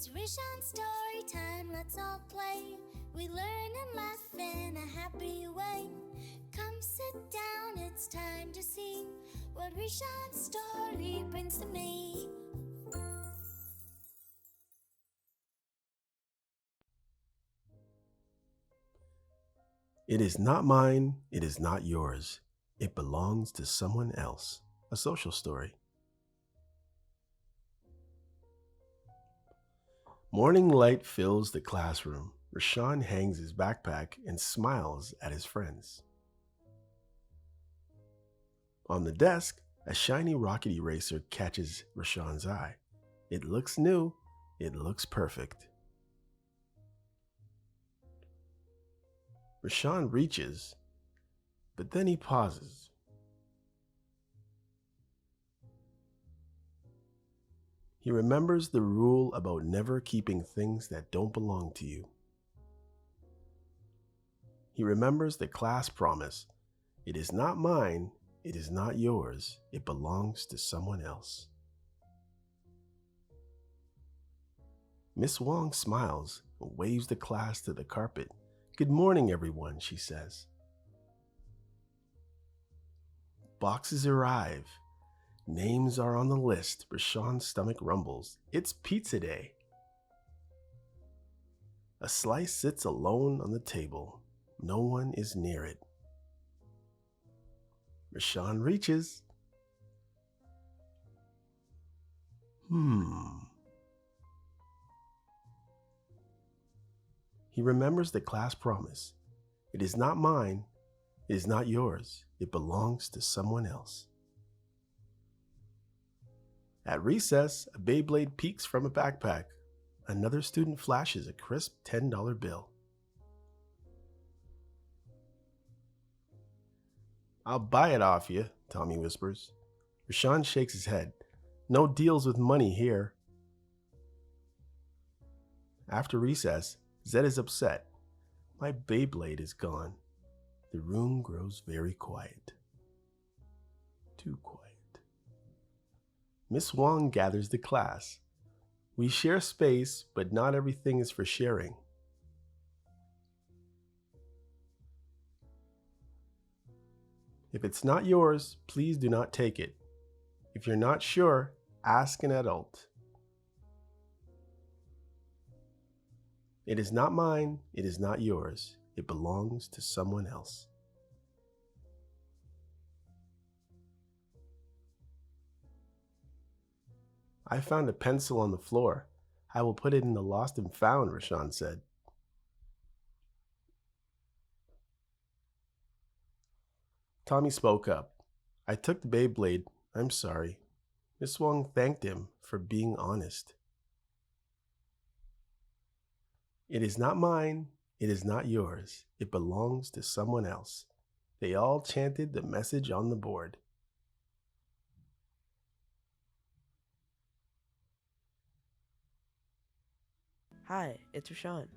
It's Rishaun story time, let's all play. We learn and laugh in a happy way. Come sit down, it's time to see what Rishaun's story brings to me. It is not mine, it is not yours. It belongs to someone else. A social story. Morning light fills the classroom. Rishaun hangs his backpack and smiles at his friends. On the desk, a shiny rocket eraser catches Rishaun's eye. It looks new. It looks perfect. Rishaun reaches, but then he pauses. He remembers the rule about never keeping things that don't belong to you. He remembers the class promise. It is not mine, it is not yours, it belongs to someone else. Miss Wong smiles and waves the class to the carpet. Good morning, everyone, she says. Boxes arrive. Names are on the list. Rishaun's stomach rumbles. It's pizza day. A slice sits alone on the table. No one is near it. Rishaun reaches. He remembers the class promise. It is not mine. It is not yours. It belongs to someone else. At recess, a Beyblade peeks from a backpack. Another student flashes a crisp $10 bill. I'll buy it off you, Tommy whispers. Rishaun shakes his head. No deals with money here. After recess, Zed is upset. My Beyblade is gone. The room grows very quiet. Too quiet. Miss Wong gathers the class. We share space, but not everything is for sharing. If it's not yours, please do not take it. If you're not sure, ask an adult. It is not mine, it is not yours. It belongs to someone else. I found a pencil on the floor. I will put it in the lost and found, Rishaun said. Tommy spoke up. I took the Beyblade. I'm sorry. Miss Wong thanked him for being honest. It is not mine. It is not yours. It belongs to someone else. They all chanted the message on the board. Hi, it's Rishaun.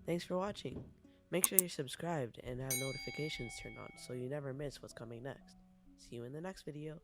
Thanks for watching. Make sure you're subscribed and have notifications turned on so you never miss what's coming next. See you in the next video.